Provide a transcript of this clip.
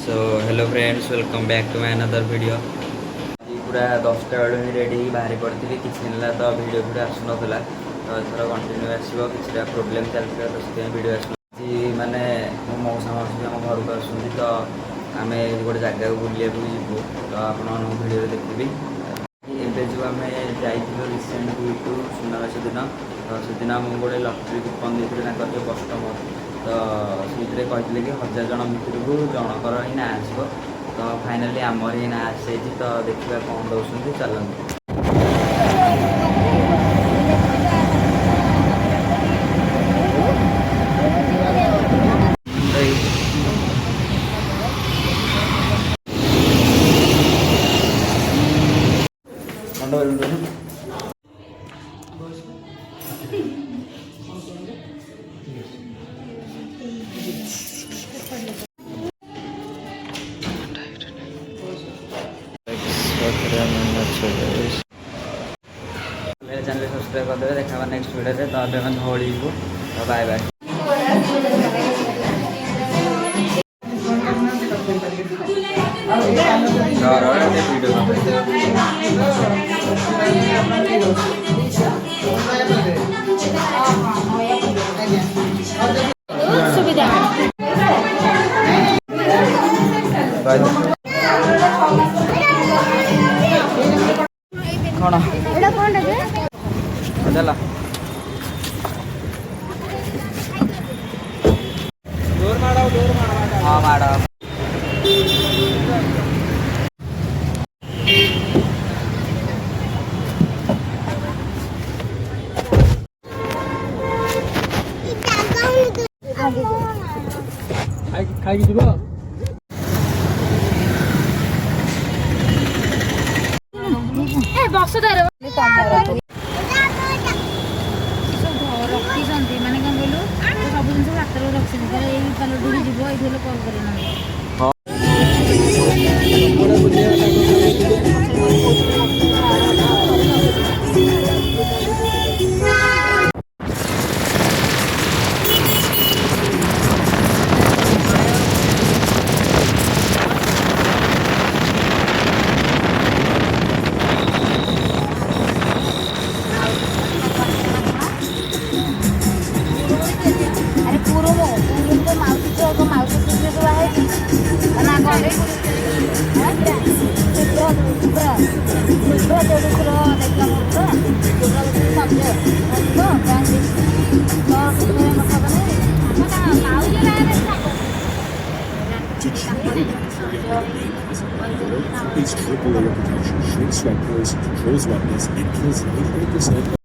So hello friends, welcome back to my another video. पूरा 10टा बेलू ही रेडी बाहरी पड़ी किसी दिन है तो भिड आसूना तो एथर कंटिन्यू आसो कि प्रोब्लेम चलता तो से भिड आस माने मो मौसा मासी आम घर को आसुँच तो आम गोटे जगह को बुलाक जीवु तो आप भिडियो देखी एवं जो आम जाइलु रिसेंट टू सुनावेश दिन तो से आमको गोटे लटरी कूपन देते जो कस्टमर तो से कहते कि 1000 जन भितर जनकर ही ना आसो तो फाइनाली आमर ही ना आसे तो देखा कौन दौरान चलते मेरे चैनल सब्सक्राइब कर देवे। देखा नेक्स्ट वीडियो से तो अभी धौली को तो बाय बाय। सुविधा कौन चला हाँ माड़ खाई जीव बस तार रखी माने कौन कहलु सब जिन हाथ रखी पालटू जीव ये कल कर Did you know that Yakuza is a plant-based triple layer protection, shrinks sweat pores, controls wetness, and kills 98%